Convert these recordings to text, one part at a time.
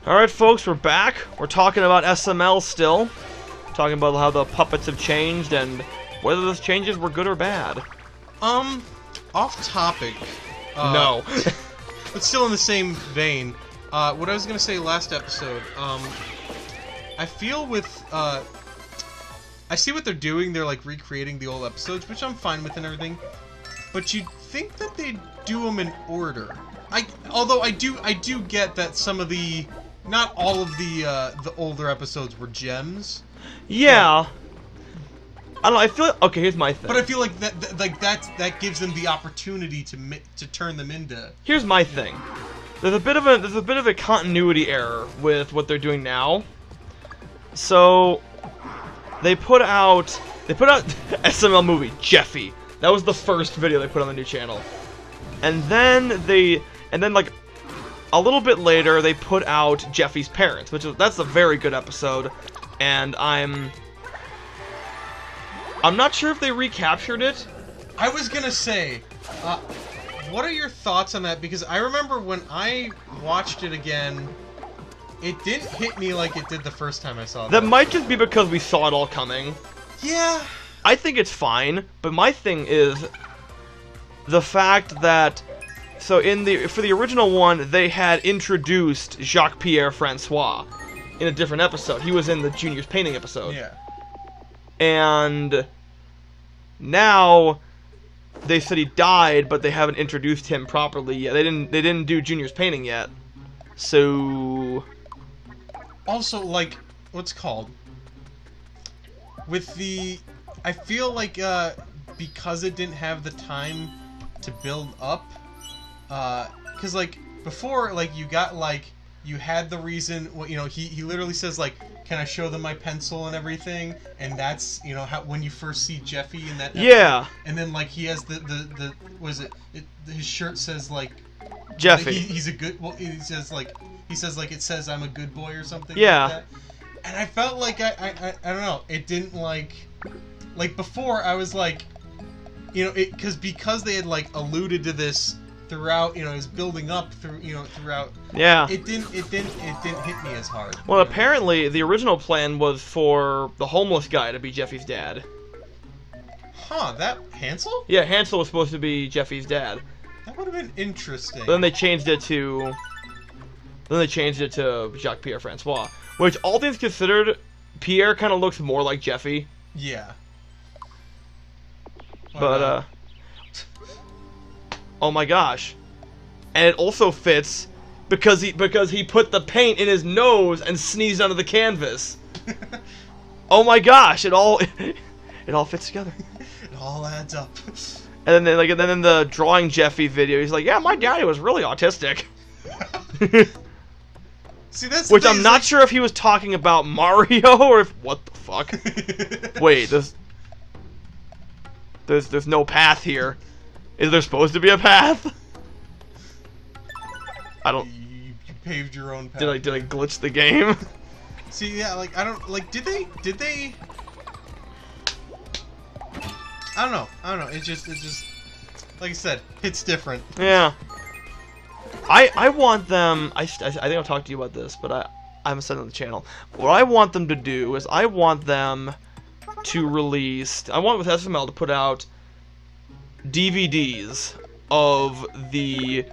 Alright folks, we're back. We're talking about SML still. Talking about how the puppets have changed and whether those changes were good or bad. Off topic. No. But still in the same vein. What I was gonna say last episode, I feel with, I see what they're doing, they're like recreating the old episodes, which I'm fine with and everything, but you'd think that they'd do them in order. Although I do get that some of the, not all of the older episodes were gems. Yeah. I don't know, I feel like, okay, here's my thing. But I feel like that gives them the opportunity to turn them into. Here's my thing. There's a bit of a continuity error with what they're doing now. So they put out SML movie Jeffy. That was the first video they put on the new channel. And then like a little bit later they put out Jeffy's Parents, that's a very good episode, and I'm not sure if they recaptured it. I was gonna say, what are your thoughts on that? Because I remember when I watched it again, it didn't hit me like it did the first time I saw it. That might just be because we saw it all coming. Yeah. I think it's fine, but my thing is the fact that for the original one they had introduced Jacques-Pierre Francois in a different episode. He was in the Junior's painting episode. Yeah. And now they said he died, but they haven't introduced him properly yet. They didn't do Junior's painting yet. So also, like, what's it called? With the, I feel like because it didn't have the time to build up, because like before, like you had the reason. Well, you know, he literally says like, "Can I show them my pencil and everything?" And that's, you know, how when you first see Jeffy in that episode. Yeah. And then like he has the was it his shirt says like Jeffy. He's a good. Well, he says like it says I'm a good boy or something. Yeah. Like that. And I felt like I don't know. It didn't like before I was like, you know, because they had like alluded to this throughout, you know, it was building up throughout. Yeah. It didn't hit me as hard. Well, apparently the original plan was for the homeless guy to be Jeffy's dad. Huh? That Hansel? Yeah, Hansel was supposed to be Jeffy's dad. That would have been interesting. But then they changed it to Jacques-Pierre Francois, which, all things considered, Pierre kind of looks more like Jeffy. Yeah. But oh my gosh, and it also fits because he put the paint in his nose and sneezed onto the canvas. Oh my gosh, it all fits together. It all adds up. And then then in the drawing Jeffy video, he's like, "Yeah, my daddy was really autistic." See, that's which I'm not sure if he was talking about Mario or if what the fuck. Wait, there's no path here. Is there supposed to be a path? I don't. You paved your own path. Did I glitch the game? See, yeah, like I don't like. Did they? I don't know. It's just like I said, it's different. Yeah. I want them. I think I'll talk to you about this, but I haven't said it on the channel. What I want them to do is I want them to release. I want with SML to put out DVDs of the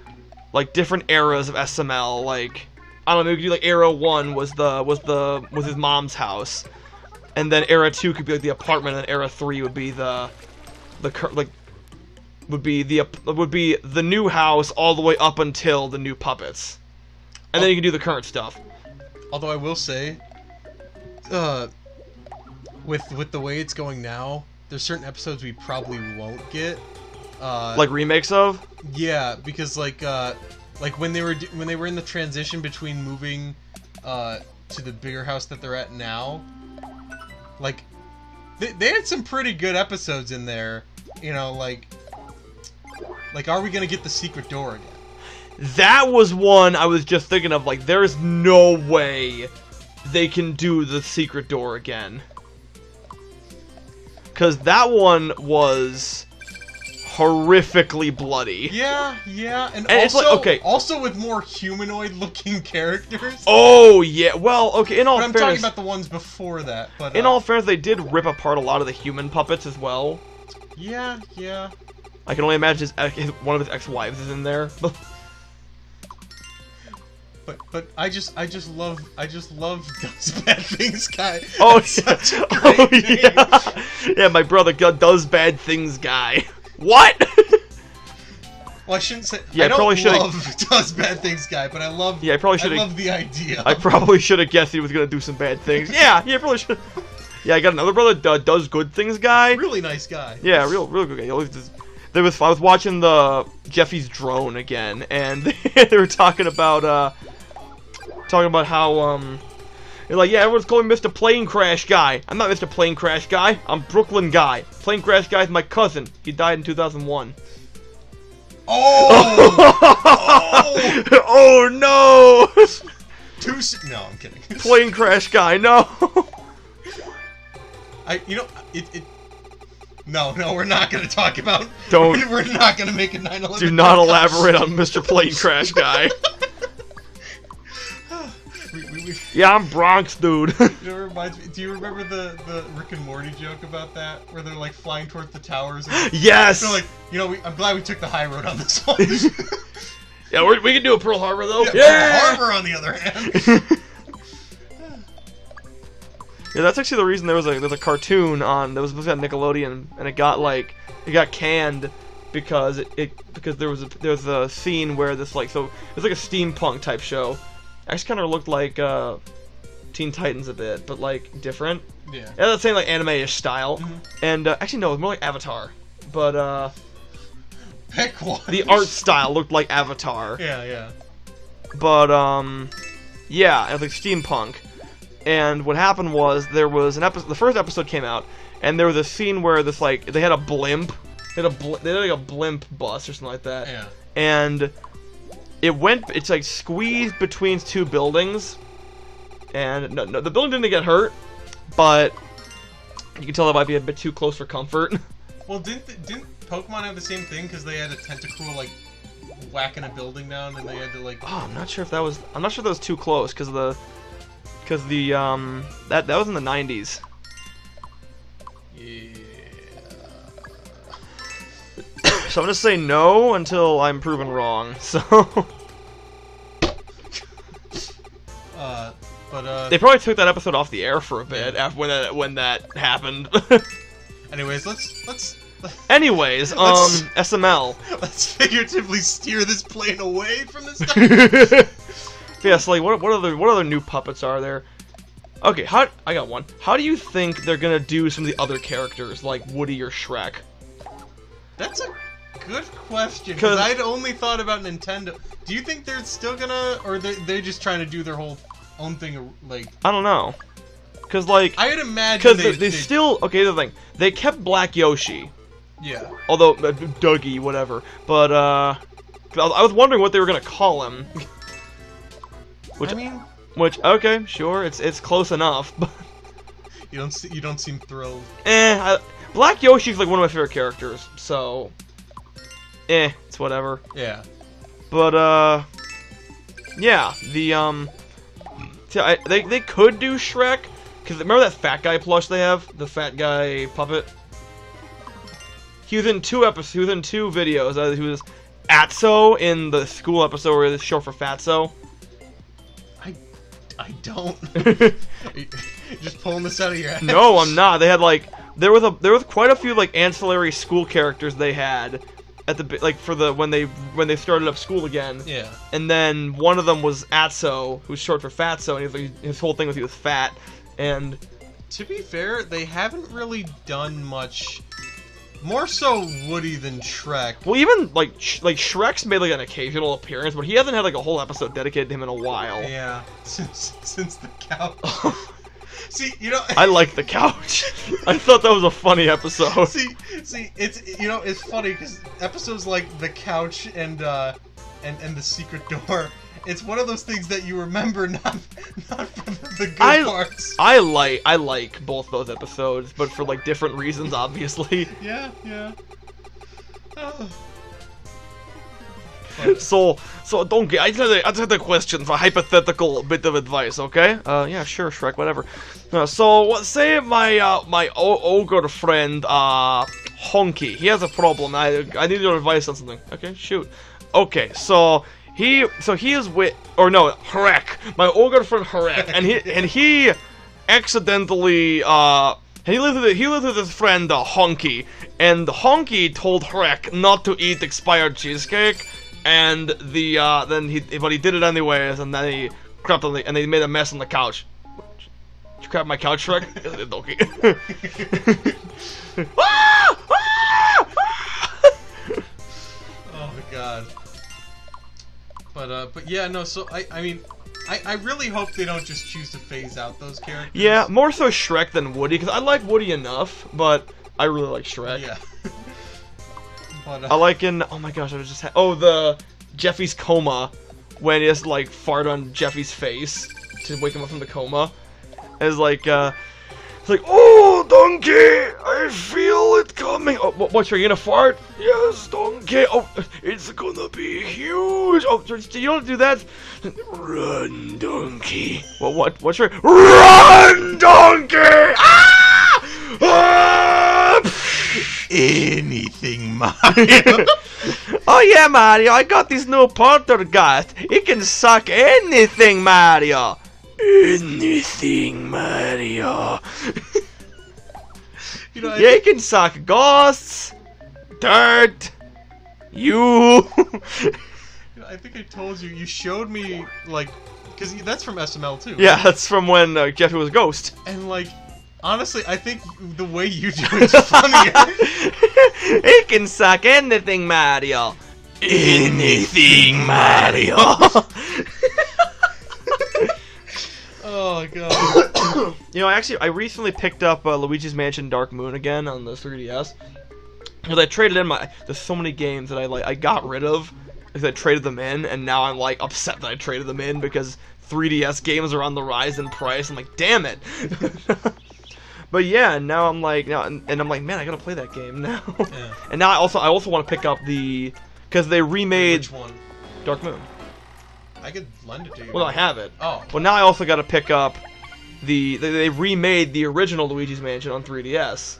like different eras of SML. Like, I don't know, maybe like era 1 was his mom's house, and then era 2 could be like the apartment, and then era 3 would be would be the new house all the way up until the new puppets, and then you can do the current stuff. Although I will say, with the way it's going now, there's certain episodes we probably won't get. Like remakes of? Yeah, because like when they were in the transition between moving to the bigger house that they're at now, like they had some pretty good episodes in there. You know, like are we gonna get the secret door again? That was one I was just thinking of. Like, there's no way they can do the secret door again. Because that one was... horrifically bloody. Yeah, and And also, it's like, okay. also with more humanoid-looking characters. Oh yeah, well, okay. In all But I'm fairness, talking about the ones before that. But in all fairness, they did rip apart a lot of the human puppets as well. yeah. I can only imagine one of his ex-wives is in there. But I just love Does Bad Things guy. Oh, That's such a great name. yeah. Yeah, my brother does bad things guy. What? Well, I shouldn't say. Yeah, I don't probably should've- love Does Bad Things guy, but I love. Yeah, I probably should've- love the idea. I probably should have guessed he was gonna do some bad things. Yeah, probably should. Yeah, I got another brother does good things guy. Really nice guy. Yeah, real good guy. He always does. I was watching the Jeffy's Drone again, and they were talking about how they're like, yeah, everyone's calling me Mr. Plane Crash Guy. I'm not Mr. Plane Crash Guy. I'm Brooklyn Guy. Plane Crash Guy's my cousin. He died in 2001. Oh! Oh no! No, I'm kidding. Plane Crash Guy, no. No, we're not gonna talk about. Don't. We're not gonna make a 9/11. Do not elaborate on Mr. Plane Crash Guy. Yeah, I'm Bronx dude. You know, it reminds me. Do you remember the Rick and Morty joke about that, where they're like flying towards the towers? And Yes. they're like, I'm glad we took the high road on this one. Yeah, we can do a Pearl Harbor though. Yeah. Pearl Harbor, on the other hand. Yeah, that's actually the reason there's a cartoon that was supposed to be on Nickelodeon, and it got canned because because there was a scene where this it was like a steampunk type show. Actually, kind of looked like Teen Titans a bit, but like different. Yeah. That same like anime-ish style. Mm-hmm. And actually no, it was more like Avatar, but Pick one. the art style looked like Avatar. Yeah. But yeah, it was like steampunk. And what happened was there was an episode. The first episode came out, and there was a scene where they had a blimp. They had like a blimp bus or something like that. Yeah. And it's like squeezed between two buildings, and no, the building didn't get hurt, but you can tell that might be a bit too close for comfort. Well, didn't Pokemon have the same thing, because they had a tentacle like whacking a building down, and they had to like. Oh, I'm not sure if that was too close, because that was in the 90s. Yeah. So I'm gonna say no until I'm proven wrong. So they probably took that episode off the air for a bit after when that happened. Anyways, let's SML. Let's figuratively steer this plane away from this stuff. Yeah, so like what other new puppets are there? Okay, I got one. How do you think they're gonna do some of the other characters like Woody or Shrek? That's a good question, because I'd only thought about Nintendo. Do you think they're still gonna, or they're just trying to do their whole own thing, like... I don't know. Because, like... I would imagine they still... Okay, the thing. They kept Black Yoshi. Yeah. Although, Dougie, whatever. But, I was wondering what they were gonna call him. Okay, sure, it's close enough, but... You don't seem thrilled. Black Yoshi's like one of my favorite characters, so... it's whatever. Yeah. But, yeah, they could do Shrek, because remember that fat guy plush they have? The fat guy puppet? He was in two videos. He was Atso in the school episode where it's short for Fatso. I don't. You're just pulling this out of your ass. No, I'm not. They had there was quite a few like ancillary school characters they had at when they started up school again. Yeah. And then one of them was Atso, who's short for Fatso, and his whole thing was he was fat. And to be fair, they haven't really done much. More so Woody than Shrek. Well, even like Shrek's made like an occasional appearance, but he hasn't had like a whole episode dedicated to him in a while. Yeah, since the couch. See, I like the couch. I thought that was a funny episode. See, it's it's funny because episodes like the couch and the secret door. It's one of those things that you remember, not from the good parts. I like both those episodes, but for like different reasons, obviously. Yeah. So Donkey, I just had a question for hypothetical bit of advice, okay? Yeah, sure, Shrek, whatever. Say my ogre friend, Honky, he has a problem. I need your advice on something. Okay, shoot. Okay, so he is with, or no, Hrek, my ogre friend Hrek, and he accidentally, he lived with his friend Honky, and Honky told Hrek not to eat expired cheesecake, and but he did it anyways, and then he crapped on and they made a mess on the couch. Did you crap my couch, Shrek? Okay. Oh my god. But yeah, no. So I mean, I really hope they don't just choose to phase out those characters. Yeah, more so Shrek than Woody, because I like Woody enough, but I really like Shrek. Yeah. But, I like oh my gosh, I was just the Jeffy's coma, when he just like fart on Jeffy's face to wake him up from the coma. It's like oh Donkey, I feel it coming. Oh, what? You're gonna fart? Yes, Donkey. Oh, it's gonna be huge. Oh, you don't do that. Run, Donkey. What? What's your run, Donkey? Ah! Ah! Anything, Mario. Oh yeah, Mario, I got this new poltergeist. It can suck anything, Mario. Anything, Mario. You know, Yeah, it can suck ghosts, dirt, you. I think I told you. You showed me like, because that's from SML too. Yeah, that's from when Jeffy was a ghost. And like, honestly, I think the way you do it's funnier. It can suck anything, Mario. Anything, Mario. Oh god. You know, I recently picked up Luigi's Mansion Dark Moon again on the 3DS. Because I traded in there's so many games that I got rid of because I traded them in, and now I'm like upset that I traded them in because 3DS games are on the rise in price. I'm like, damn it. But yeah, now I'm like, and I'm like, man, I gotta play that game now. Yeah. And now I also want to pick up because they remade Which one? Dark Moon. I could lend it to you. Well, I have it. Oh. Well, now I also got to pick up they remade the original Luigi's Mansion on 3DS,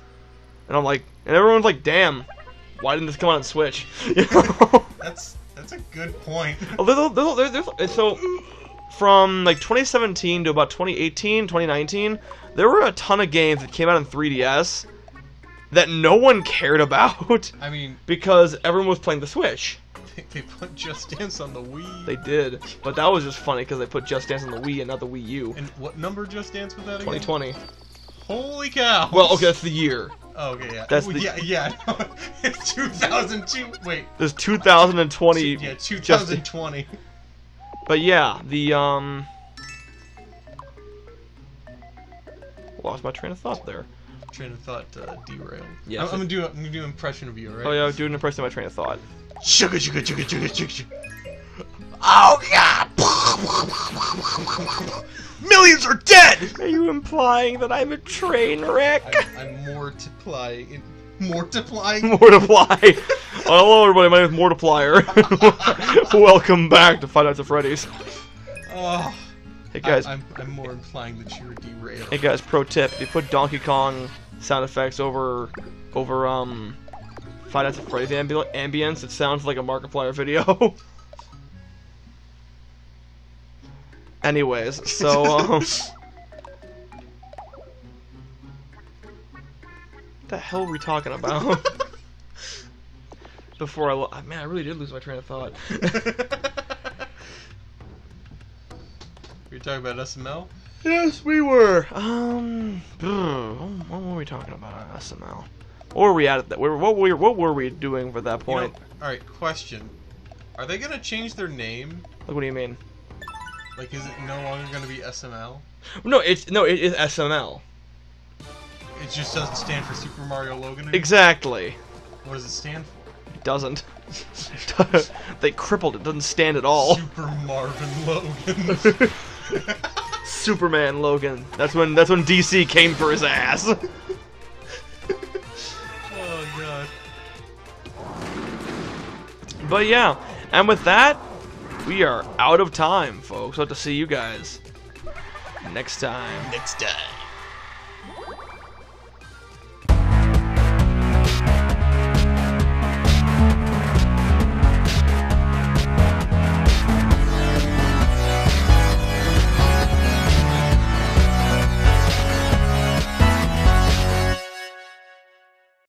and I'm like, and everyone's like, damn, why didn't this come out on Switch? You know? That's a good point. So from like 2017 to about 2018, 2019, there were a ton of games that came out on 3DS that no one cared about. I mean, because everyone was playing the Switch. They put Just Dance on the Wii. They did, but that was just funny because they put Just Dance on the Wii and not the Wii U. And what number Just Dance was that again? 2020. Holy cow! Well, okay, that's the year. Oh, okay, yeah. That's yeah. It's 2002. Wait. There's 2020. Yeah, 2020. But yeah, lost my train of thought there. Train of thought derailed. Yeah. I'm gonna do an impression of you, right? Oh yeah, do an impression of my train of thought. Sugar, sugar, sugar, sugar, sugar, sugar. Oh god! Millions are dead! Are you implying that I'm a train wreck? I'm multiplying. Multiplying? Mortiply. Hello everybody, my name is Mortiplier. Welcome back to Five Nights at Freddy's. Oh. Hey guys. I'm more implying that you were derailed. Hey guys, pro tip: if you put Donkey Kong sound effects over Five Nights at Freddy's ambience, it sounds like a Markiplier video. Anyways, so what the hell were we talking about? Before man, I really did lose my train of thought. You're talking about SML? Yes, we were. What were we talking about on SML? What were we at that? What were we doing for that point? All right, question: are they gonna change their name? Like, what do you mean? Like, is it no longer gonna be SML? No, it is SML. It just doesn't stand for Super Mario Logan anymore? Exactly. What does it stand for? It doesn't. They crippled it. Doesn't stand at all. Super Marvin Logan. Superman Logan. That's when DC came for his ass. Oh god. But yeah, and with that, we are out of time, folks. Hope to see you guys next time. Next time.